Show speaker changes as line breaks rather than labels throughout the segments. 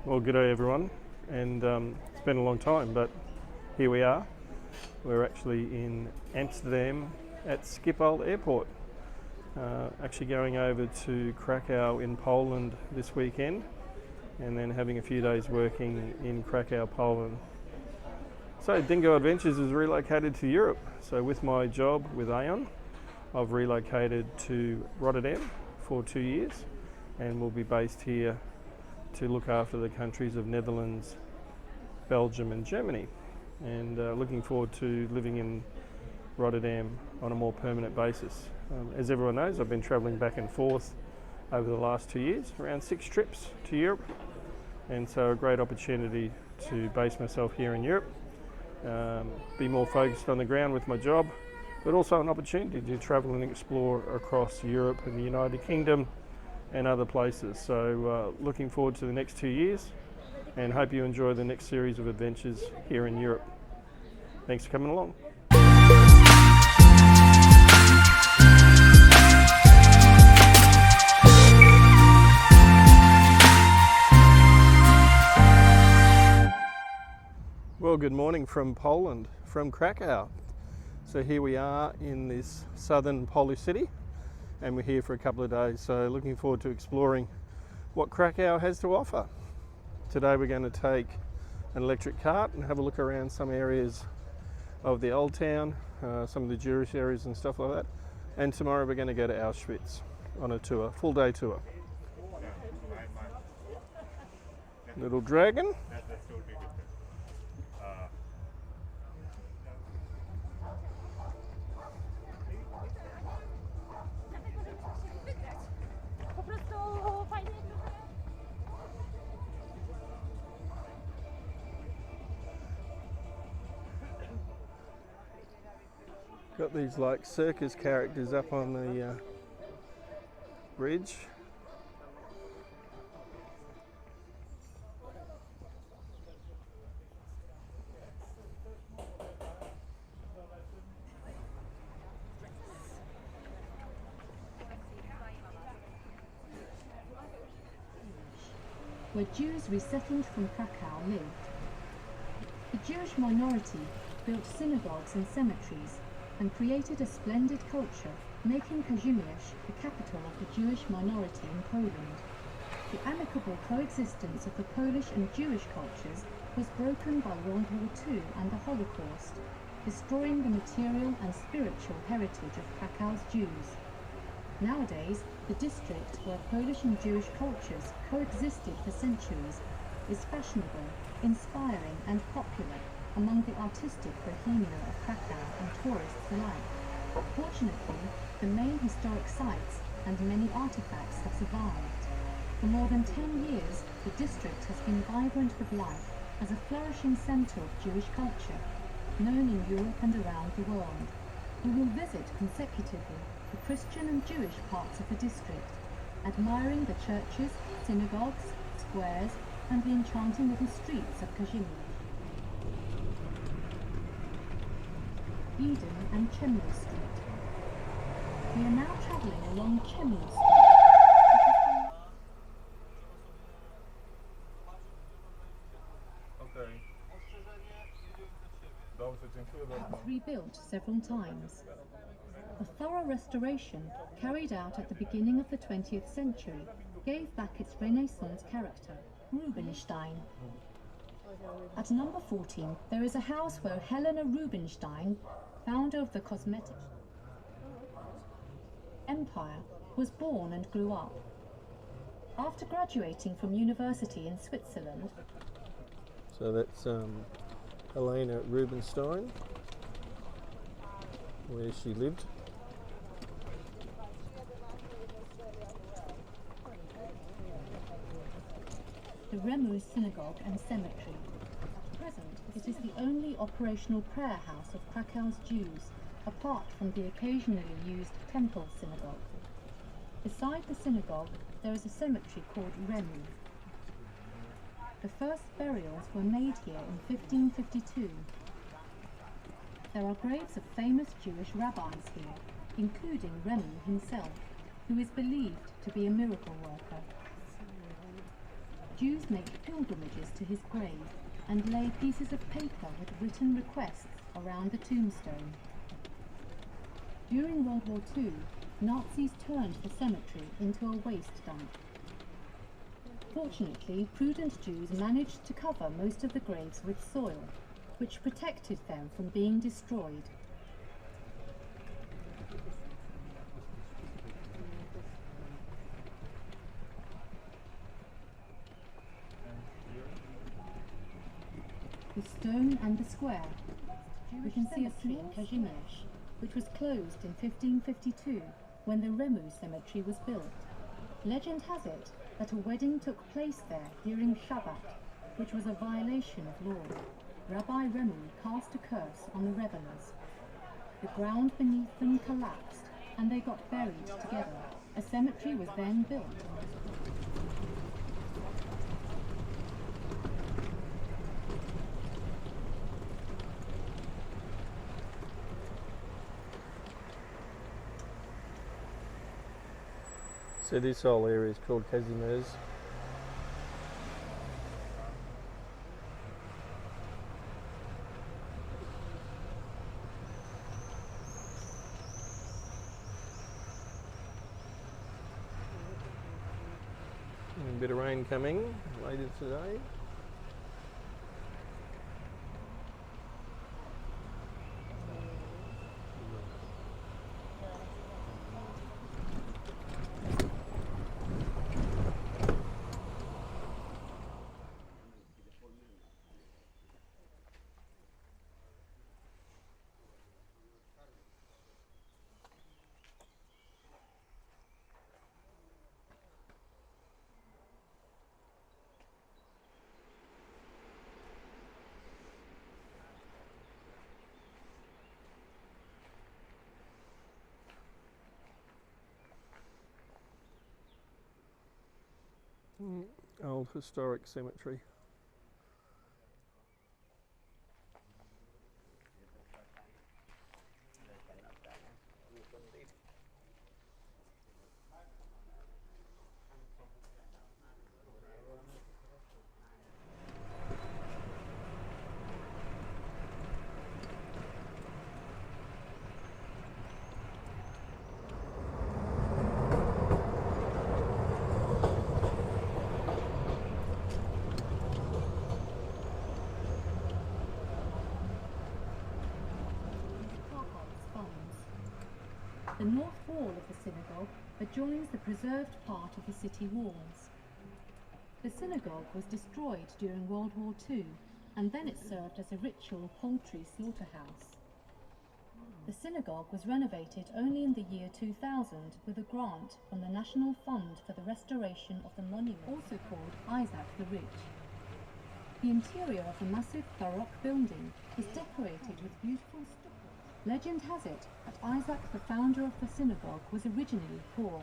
Well, good day everyone, and it's been a long time, but here we are. We're actually in Amsterdam at Schiphol Airport. Actually going over to Krakow in Poland this weekend, and then having a few days working in Krakow, Poland. So Dingo Adventures is relocated to Europe. So with my job with Aon, I've relocated to Rotterdam for 2 years, and we'll be based here to look after the countries of Netherlands, Belgium and Germany, and looking forward to living in Rotterdam on a more permanent basis. As everyone knows, I've been travelling back and forth over the last 2 years, around 6 trips to Europe, and so a great opportunity to base myself here in Europe, be more focused on the ground with my job, but also an opportunity to travel and explore across Europe and the United Kingdom and other places. So looking forward to the next 2 years, and hope you enjoy the next series of adventures here in Europe. Thanks for coming along. Well, good morning from Poland, from Krakow. So here we are in this southern Polish city, and we're here for a couple of days, so looking forward to exploring what Krakow has to offer. Today we're going to take an electric cart and have a look around some areas of the old town, some of the Jewish areas and stuff like that. And tomorrow we're going to go to Auschwitz on a tour, full day tour. Little dragon. Got these like circus characters up on the bridge.
Where Jews resettled from Krakow lived. The Jewish minority built synagogues and cemeteries and created a splendid culture, making 𝐂𝐍𝐉𝐻 the capital of the Jewish minority in Poland. The amicable coexistence of the Polish and Jewish cultures was broken by World War II and the Holocaust, destroying the material and spiritual heritage of Krakow's Jews. Nowadays, the district where Polish and Jewish cultures coexisted for centuries is fashionable, inspiring and popular among the artistic bohemia of Krakow and tourists alike. Fortunately, the main historic sites and many artifacts have survived. For more than 10 years, the district has been vibrant with life as a flourishing centre of Jewish culture, known in Europe and around the world. We will visit consecutively the Christian and Jewish parts of the district, admiring the churches, synagogues, squares, and the enchanting little streets of 𝐂𝐍𝐉𝐻. Eden and 𝐶hemno Street. We are now travelling along 𝐶hemno Street. Rebuilt several times. A thorough restoration carried out at the beginning of the 20th century gave back its Renaissance character, Rubinstein. At number 14, there is a house where Helena Rubinstein, founder of the cosmetic empire, was born and grew up. After graduating from university in Switzerland,
So that's Helena Rubinstein, where she lived.
the Remu Synagogue and Cemetery. At present, it is the only operational prayer house of Krakow's Jews, apart from the occasionally used temple synagogue. Beside the synagogue, there is a cemetery called Remu. The first burials were made here in 1552. There are graves of famous Jewish rabbis here, including Remu himself, who is believed to be a miracle worker. Jews make pilgrimages to his grave and lay pieces of paper with written requests around the tombstone. During World War II, Nazis turned the cemetery into a waste dump. Fortunately, prudent Jews managed to cover most of the graves with soil, which protected them from being destroyed. The stone and the square. We can see a tree in 𝐂𝐍𝐈𝐒, which was closed in 1552 when the Remu cemetery was built. Legend has it that a wedding took place there during Shabbat, which was a violation of law. Rabbi Remu cast a curse on the revelers. The ground beneath them collapsed and they got buried together. A cemetery was then built.
So this whole area is called 𝐂𝐍𝐈𝐒. A bit of rain coming later today. Old historic cemetery.
The north wall of the synagogue adjoins the preserved part of the city walls. The synagogue was destroyed during World War II, and then it served as a ritual poultry slaughterhouse. The synagogue was renovated only in the year 2000 with a grant from the National Fund for the Restoration of the Monument, also called Isaac the Rich. The interior of the massive Baroque building is decorated with beautiful stucco. Legend has it that Isaac, the founder of the synagogue, was originally poor.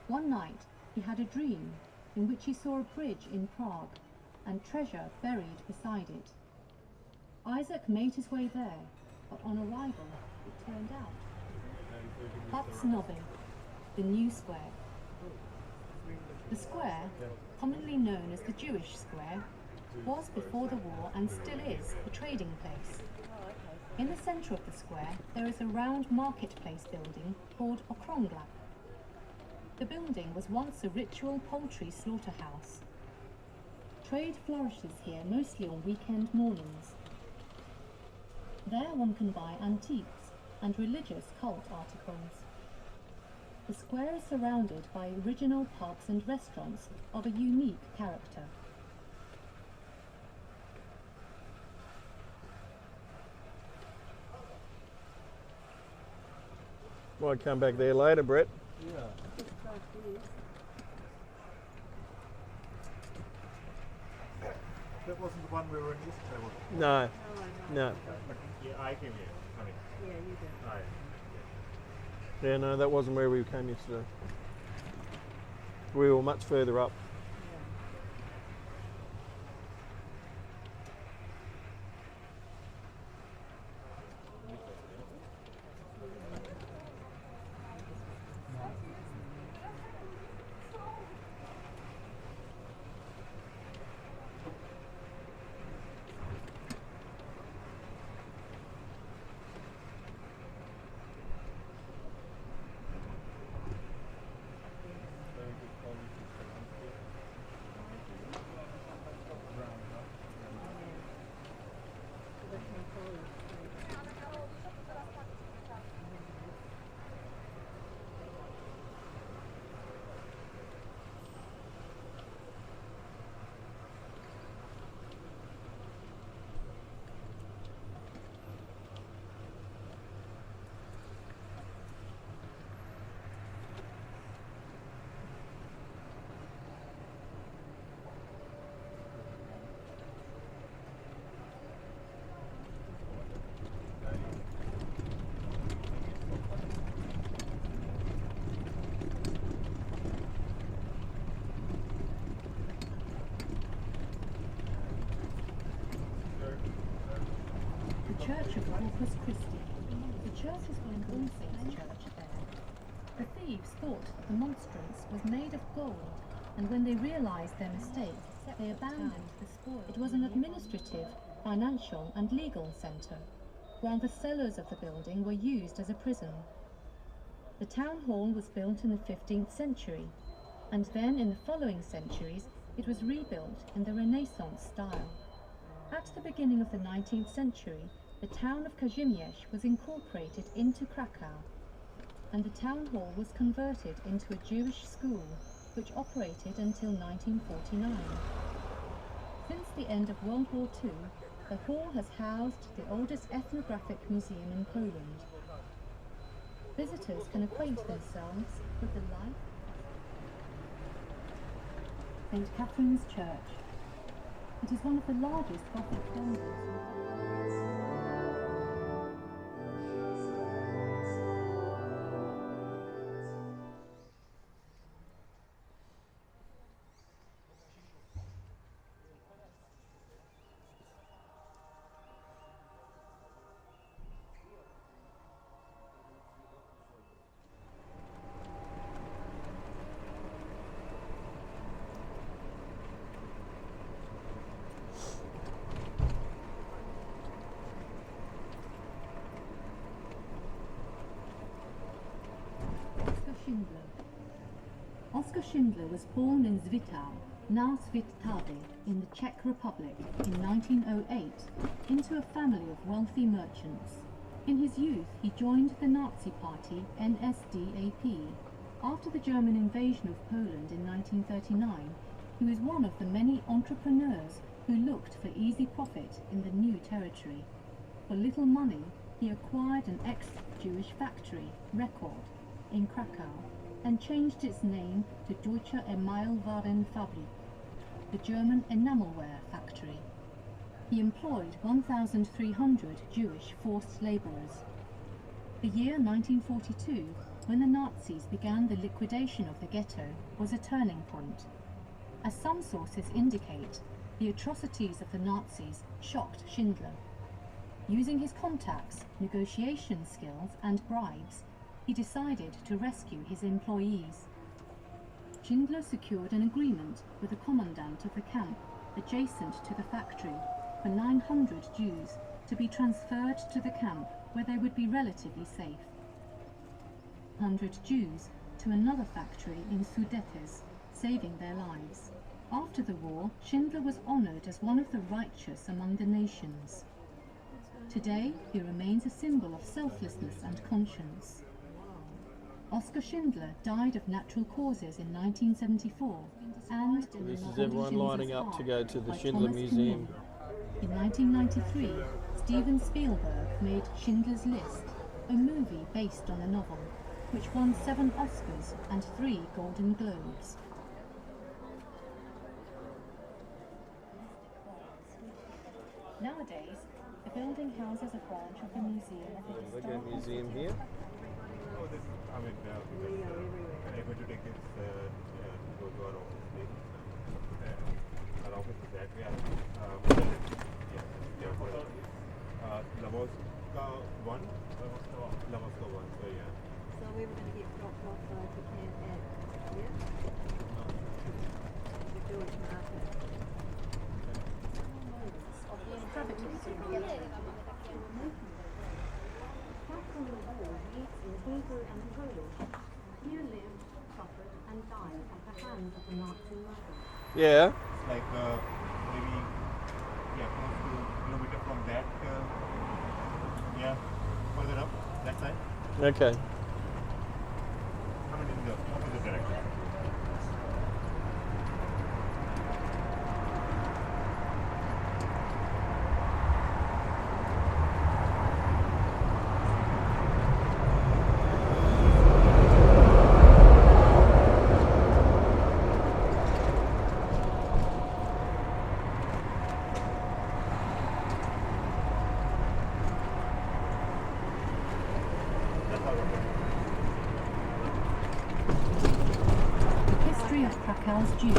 One night he had a dream in which he saw a bridge in Prague and treasure buried beside it. Isaac made his way there, but on arrival it turned out 𝐓𝐇𝐈𝐒, the new square. The square, commonly known as the Jewish Square, was before the war and still is a trading place. In the centre of the square there is a round marketplace building called 𝐂𝐍𝐉𝐎. The building was once a ritual poultry slaughterhouse. Trade flourishes here mostly on weekend mornings. There one can buy antiques and religious cult articles. The square is surrounded by original pubs and restaurants of a unique character.
Might come back there later, Brett.
Yeah. That wasn't the one we were in yesterday, was it?
No, no.
Yeah, I came here. Funny.
Yeah, you did.
Aye.
Yeah, no, that wasn't where we came yesterday. We were much further up.
Church of Corpus Christi. The church is called All Saints Church there. The thieves thought the monstrance was made of gold, and when they realised their mistake, they abandoned the spoil. It was an administrative, financial and legal centre, while the cellars of the building were used as a prison. The town hall was built in the 15th century, and then in the following centuries it was rebuilt in the Renaissance style. At the beginning of the 19th century, the town of 𝐘𝐎𝐒 was incorporated into Krakow, and the town hall was converted into a Jewish school, which operated until 1949. Since the end of World War II, the hall has housed the oldest ethnographic museum in Poland. Visitors can acquaint themselves with the life of St. Catherine's Church. It is one of the largest Gothic buildings in Poland. Oskar Schindler was born in Świtał, now Svitavy, in the Czech Republic in 1908 into a family of wealthy merchants. In his youth he joined the Nazi party NSDAP. After the German invasion of Poland in 1939, he was one of the many entrepreneurs who looked for easy profit in the new territory. For little money, he acquired an ex-Jewish factory, Record, in Krakow, and changed its name to Deutsche Emailwarenfabrik, the German enamelware factory. He employed 1,300 Jewish forced labourers. The year 1942, when the Nazis began the liquidation of the ghetto, was a turning point. As some sources indicate, the atrocities of the Nazis shocked Schindler. Using his contacts, negotiation skills and bribes, he decided to rescue his employees. Schindler secured an agreement with the commandant of the camp adjacent to the factory for 900 Jews to be transferred to the camp where they would be relatively safe. 100 Jews to another factory in Sudetys, saving their lives. After the war, Schindler was honoured as one of the righteous among the nations. Today, he remains a symbol of selflessness and conscience. Oskar Schindler died of natural causes in 1974, and
This is everyone lining up to go to the Schindler Museum.
In 1993, Steven Spielberg made Schindler's List, a movie based on a novel, which won 7 Oscars and 3 Golden Globes. Nowadays, the building houses a branch of the Museum of the
Look at
Historical
museum here.
Oh, this, I mean, because I'm able to take this go to our office place. Our office is that way. Lavovska 1. Lavovska 1, so yeah.
So we were going to get dropped off if we can't at, yeah? The George Market.
Here lived, suffered and died at the hands of the Nazi murder.
Yeah.
It's like maybe close to a kilometer from that. Further up that side.
Okay.
I mean in the opposite direction.
History of Krakow's Jews.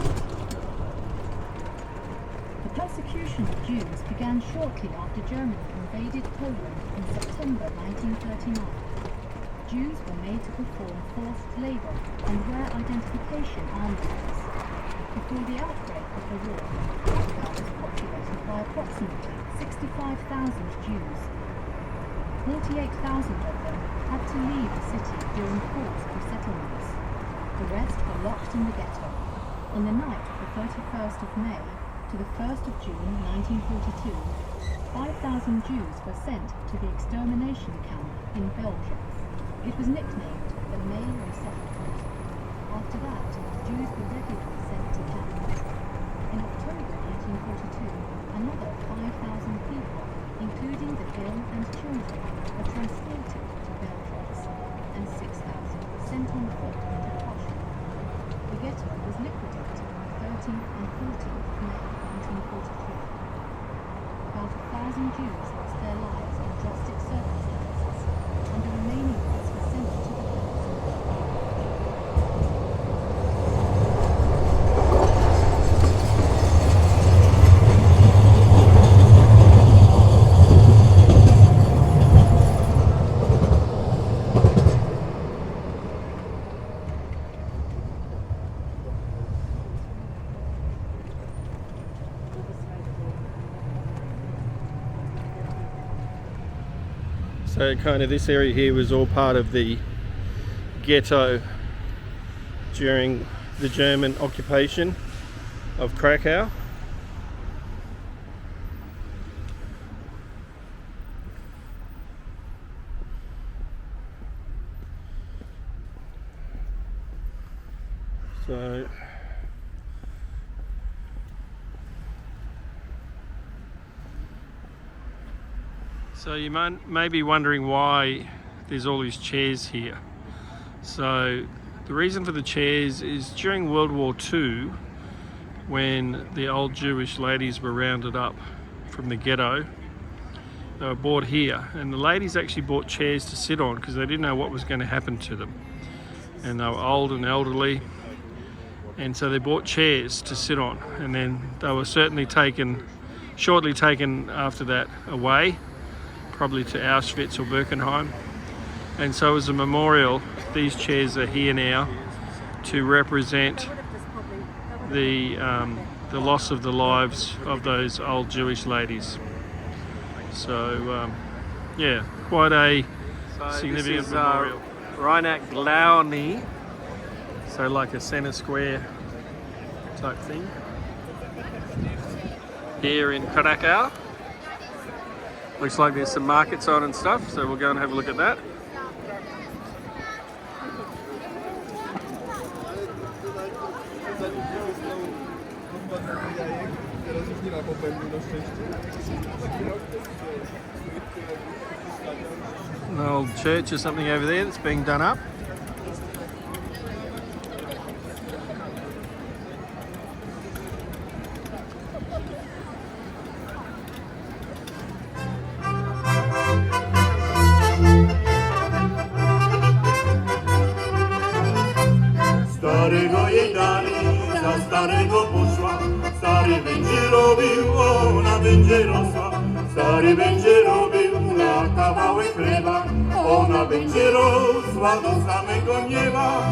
The Persecution of Jews began shortly after Germany invaded Poland in September 1939. Jews were made to perform forced labour and wear identification armbands. Before the outbreak of the war, Krakow was populated by approximately 65,000 Jews. 48,000 of them had to leave the city during forced resettlements. The rest were locked in the ghetto. On the night of the 31st of May to the 1st of June 1942, 5,000 Jews were sent to the extermination camp in Belgium. It was nicknamed the May Resettlement. After that, Jews were regularly sent to camps. In October 1942, another 5,000 people, including the ill and children, were transported to Belgium, and 6,000 were sent on foot to Prussia. The ghetto was liquidated on 13th and 14th of May 1943. About 1,000 Jews lost their lives in drastic circumstances, and the remaining ones were sent to the council.
So kind of this area here was all part of the ghetto during the German occupation of Krakow. So you may be wondering why there's all these chairs here. So the reason for the chairs is during World War II, when the old Jewish ladies were rounded up from the ghetto, they were brought here, and the ladies actually bought chairs to sit on because they didn't know what was going to happen to them, and they were old and elderly, and so they bought chairs to sit on, and then they were shortly taken after that away, probably to Auschwitz or Birkenheim. And so as a memorial, these chairs are here now to represent the loss of the lives of those old Jewish ladies. So yeah, quite a significant memorial. 𝐕𝐈𝐃𝐄𝐒, so like a centre square type thing here in Krakow. Looks like there's some markets on and stuff, so we'll go and have a look at that. An old church or something over there that's being done up.
Starego jej dali, za starego poszła. Stary będzie robił, ona będzie rosła. Stary będzie robił na kawałek chleba. Ona będzie rosła do samego nieba.